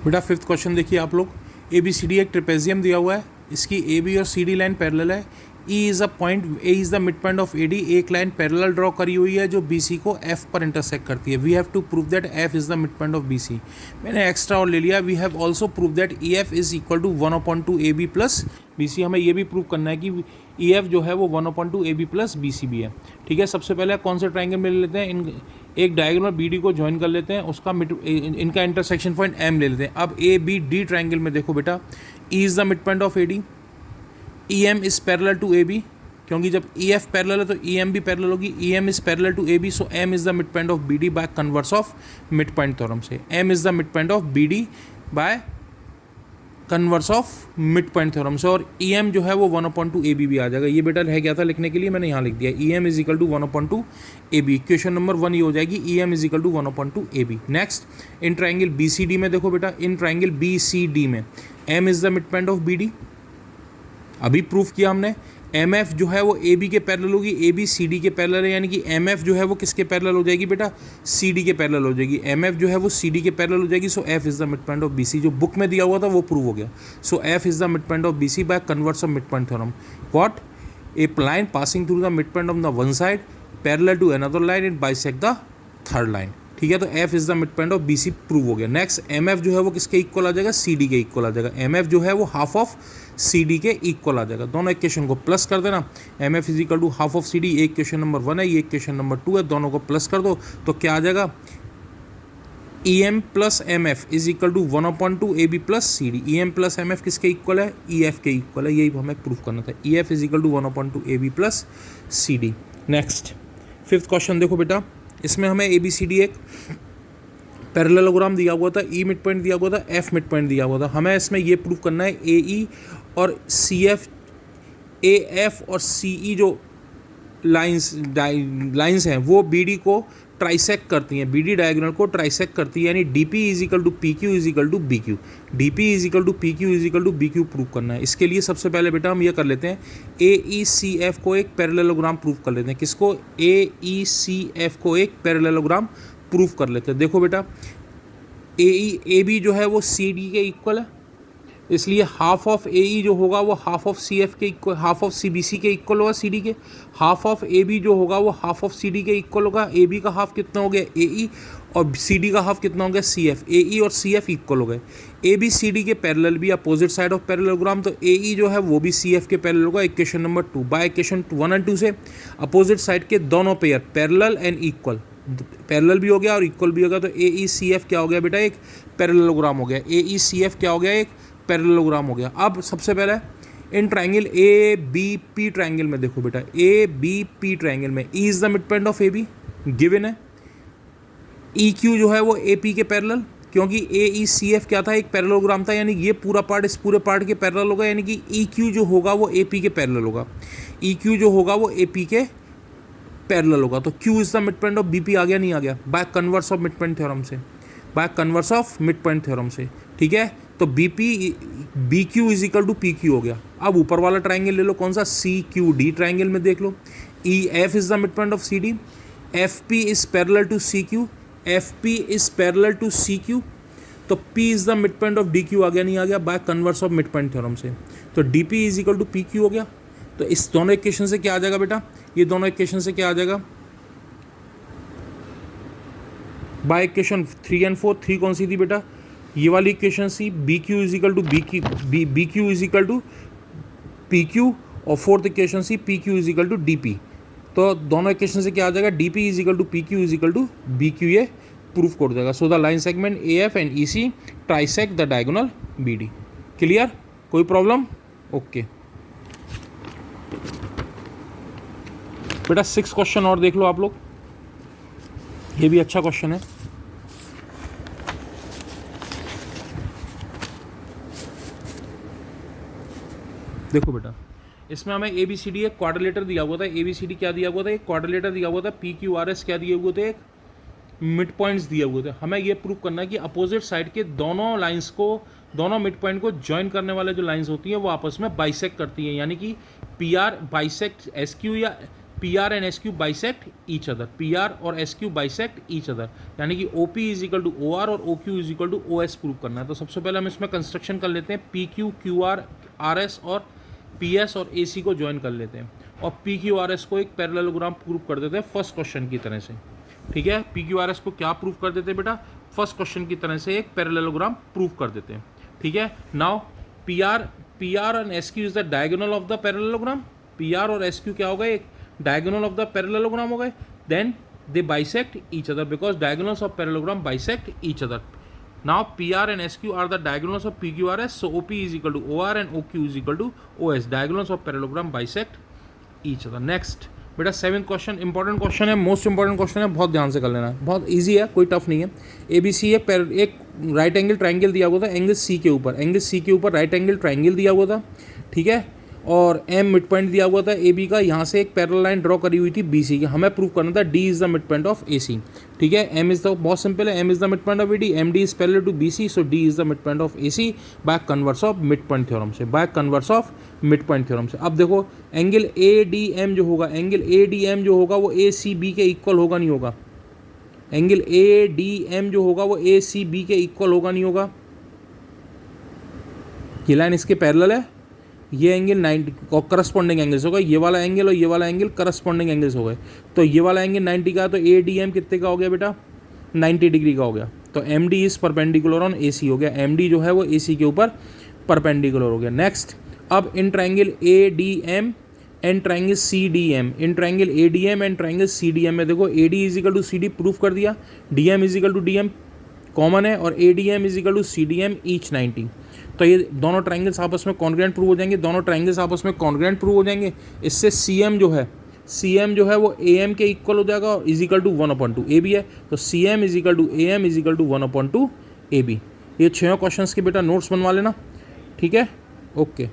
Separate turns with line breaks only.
बेटा fifth question देखिए आप लोग। ए बी सी डी एक ट्रिपेजियम दिया हुआ है, इसकी ए बी और सी डी लाइन पैरेलल है। E is a point, A is the mid point of A D. एक लाइन पैरेलल ड्रॉ करी हुई है जो बी सी को एफ पर इंटरसेक्ट करती है। We have to prove that F is the mid point of B C. मैंने एक्स्ट्रा और ले लिया। We have also prove that E F is equal to 1/2 A B plus B C. हमें ये भी प्रूव करना है कि ई एफ जो है वो 1/2 A B plus B C भी है। ठीक है, सबसे पहले कौन से ट्राइंगल में ले लेते हैं, एक डायगोनल बी डी को ज्वाइन कर लेते हैं, उसका इनका इंटरसेक्शन पॉइंट एम ले लेते हैं। अब ए बी डी ट्राइंगल में देखो बेटा, E is the mid point of A D, E M is parallel to A B, क्योंकि जब ई एफ पैरेलल है तो ई एम भी पैरेलल होगी। E M is parallel to A B, so M is the mid point of B D by converse of mid point theorem से। M is the mid point of B D by converse of mid point theorem से। और E M जो है वो 1/2 A B भी आ जाएगा। ये बेटा रह गया था लिखने के लिए, मैंने यहाँ लिख दिया। E M is equal to 1/2 A B. Question number 1 ये हो जाएगी, E M is equal to 1/2 A B. Next, in triangle B C D में देखो बेटा, in triangle B C D में M is the mid point of B D. अभी proof किया हमने, एम एफ जो है वो ए बी के पैरेलल होगी, ए बी सी डी के पैरेलल है, यानी कि एम एफ जो है वो किसके पैरेलल हो जाएगी बेटा, सी डी के पैरेलल हो जाएगी। एम एफ जो है वो सी डी के पैरेलल हो जाएगी, so F is the mid point of B C. जो बुक में दिया हुआ था वो प्रूव हो गया। So F is the mid point of B C by converse of mid point theorem. What, a line passing through the mid point of the one side parallel to another line, it bisect the third line. ठीक है, तो F is the mid point of B C prove हो गया। Next, M F जो है वो किसके equal आ जाएगा, सी डी के इक्वल आ जाएगा। एम एफ जो है वो हाफ ऑफ सी डी के इक्वल आ जाएगा। दोनों इक्वेशन को प्लस कर देना। M F is equal to half of C D, एक क्वेश्चन नंबर 1 है, ये क्वेश्चन नंबर 2 है, दोनों को प्लस कर दो तो क्या आ जाएगा, E M plus M F is equal to 1/2 A B plus C D. E M plus M F किसके इक्वल है, ई एफ के इक्वल है। यही हमें प्रूफ करना था। E F is equal to 1/2 A B plus C D. Next, fifth question देखो बेटा, इसमें हमें ए बी सी डी एक पैरेललोग्राम दिया हुआ था, ई मिड पॉइंट दिया हुआ था, एफ मिड पॉइंट दिया हुआ था। हमें इसमें ये प्रूव करना है ए ई और सी एफ, ए एफ और सी ई जो लाइंस हैं वो बी डी को ट्राइसेक्ट करती हैं, बी डी डायगोनल को ट्राइसेक्ट करती है, यानी D P is equal to P Q is equal to B Q. D P is equal to P Q is equal to B Q prove करना है। इसके लिए सबसे पहले बेटा हम ये कर लेते हैं, ए ई सी एफ को एक पैरेललोग्राम प्रूव कर लेते हैं। किसको, ए ई सी एफ को एक पैरेललोग्राम प्रूव कर लेते हैं। देखो बेटा, ए बी जो है वो सी डी के इक्वल है, इसलिए हाफ ऑफ ए ई जो होगा वो हाफ ऑफ सी एफ के equal, half of C B C के इक्वल होगा सी डी के। हाफ ऑफ ए बी जो होगा वो हाफ ऑफ सी डी के इक्वल होगा। ए बी का हाफ कितना हो गया, ए ई, और सी डी का हाफ कितना हो गया, सी एफ। ए ई और सी एफ इक्वल हो गए। ए बी सी डी के पैरेलल भी अपोजिट साइड ऑफ पैरेललोग्राम, तो ए ई जो है वो भी सी एफ के पैरेलल होगा। इक्वेशन नंबर 2 बाय इक्वेशन 1 और 2 से अपोजिट साइड के दोनों pair parallel and equal, parallel भी हो गया और इक्वल भी हो गया, तो ए ई सी एफ क्या हो गया बेटा, एक पैरेललोग्राम हो गया। ए ई सी एफ क्या हो गया, एक पैरेललोग्राम हो गया। अब सबसे पहले इन triangle A B P triangle में देखो बेटा, ए बी पी ट्राइंगल में E is the mid point of A B given है। ई क्यू जो है वो ए पी के पैरेलल, क्योंकि ए ई सी एफ क्या था, एक पैरेललोग्राम था, यानी ये पूरा पार्ट इस पूरे पार्ट के पैरेलल होगा, यानी कि ई क्यू जो होगा वो ए पी के पैरेलल होगा। ई क्यू जो होगा वो ए पी के पैरेलल होगा। तो Q is the mid point of B P आ गया, नहीं आ गया, by converse of mid point theorem से, by converse of mid point theorem से। ठीक है, तो B P B Q is equal to P Q हो गया। अब ऊपर वाला ट्राइंगल ले लो, कौन सा, सी क्यू डी ट्राइंगल में देख लो, E F is the mid point of C D, F P is parallel to C Q, F P is parallel to C Q, तो P is the mid point of D Q आ गया, नहीं आ गया, by converse of mid point theorem से। तो D P is equal to P Q हो गया। तो इस दोनों इक्वेशन से क्या आ जाएगा बेटा, ये दोनों इक्वेशन से क्या आ जाएगा, बाय इक्वेशन 3 और 4, 3 कौन सी थी बेटा, ये वाली इक्वेशन सी, B Q is equal to B Q is equal to P Q, और फोर्थ इक्वेशन सी P Q is equal to D P. तो दोनों इक्वेशन से क्या आ जाएगा, D P is equal to P Q is equal to B Q, ये proof कर देगा। So the line segment A F and E C trisect the diagonal B D. Clear, कोई प्रॉब्लम, ओके बेटा। 6 question और देख लो आप लोग, ये भी अच्छा क्वेश्चन है। देखो बेटा, इसमें हमें ए बी सी डी एक क्वाड्रिलेटर दिया हुआ था। ए बी सी डी क्या दिया हुआ था, एक क्वाड्रिलेटर दिया हुआ था। पी क्यू आर एस क्या दिए हुए थे, एक मिड पॉइंट्स दिए हुए थे। हमें ये प्रूव करना है कि अपोजिट साइड के दोनों लाइंस को, दोनों मिड पॉइंट को ज्वाइन करने वाले जो लाइंस होती हैं वो आपस में बाइसेक्ट करती हैं, यानी कि P R bisect S Q या P R and S Q bisect each other, P R और S Q bisect each other, यानी कि O P is equal to O R और O Q is equal to O S prove करना है। तो सबसे पहले हम इसमें कंस्ट्रक्शन कर लेते हैं, P Q Q R R S और पी एस और ए सी को ज्वाइन कर लेते हैं और पी क्यू आर एस को एक पैरेललोग्राम प्रूव कर देते हैं फर्स्ट क्वेश्चन की तरह से। ठीक है, पी क्यू आर एस को क्या प्रूव कर देते हैं बेटा, फर्स्ट क्वेश्चन की तरह से एक पैरेललोग्राम प्रूव कर देते हैं। ठीक है, now P R and S Q is the diagonal of the parallelogram, P R और एस क्यू क्या हो गए, एक डायगोनल ऑफ द पैरेललोग्राम हो गए, then they bisect each other because diagonals of parallelogram bisect each other. Now PR and SQ are the diagonals of PQRS, so OP is equal to OR and OQ is equal to OS. Diagonals of parallelogram bisect each other. Next, बेटा 7th question important question है, most important question है, बहुत ध्यान से कर लेना है, बहुत इजी है, कोई टफ नहीं है। ABC एक राइट एंगल ट्राइंगल दिया हुआ था एंगल C के ऊपर, एंगल C के ऊपर राइट एंगल ट्राइंगल दिया हुआ था। ठीक है, और M मिड पॉइंट दिया हुआ था AB का, यहाँ से एक पैरेलल लाइन ड्रॉ करी हुई थी BC की, हमें प्रूव करना था D is the mid point of AC। ठीक है, M इज द, बहुत सिंपल है, M is the mid point of AD, MD is parallel to BC, so D is the mid point of AC by converse of mid point theorem से, by converse of mid point theorem से। अब देखो angle ADM जो होगा, angle ADM जो होगा वो ACB के इक्वल होगा नहीं होगा, एंगल ADM जो होगा वो ACB के इक्वल होगा नहीं होगा, ये लाइन इसके पैरेलल है, ये एंगल 90 और करस्पॉन्डिंग एंगल्स होगा, ये वाला एंगल और ये वाला एंगल करस्पॉन्डिंग एंगल्स हो गए, तो ये वाला एंगल 90 का, तो ADM कितने का हो गया बेटा, 90 डिग्री का हो गया, तो MD is perpendicular on AC हो गया, MD जो है वो AC के ऊपर परपेंडिकुलर हो गया। नेक्स्ट, अब in triangle ADM and triangle CDM, in triangle ADM and triangle CDM में देखो AD is equal to CD proof कर दिया, DM is equal to DM common है और ADM is equal to CDM each 90, तो ये दोनों ट्राइंगल्स आपस में कॉन्ग्रुएंट प्रूव हो जाएंगे, दोनों ट्राइंगल्स आपस में कॉन्ग्रुएंट प्रूव हो जाएंगे। इससे CM जो है वो AM के इक्वल हो जाएगा और इज इक्वल टू 1/2 AB है, तो CM is equal to AM is equal to 1/2 AB। ये 6 क्वेश्चंस के बेटा नोट्स बनवा लेना। ठीक है, ओके।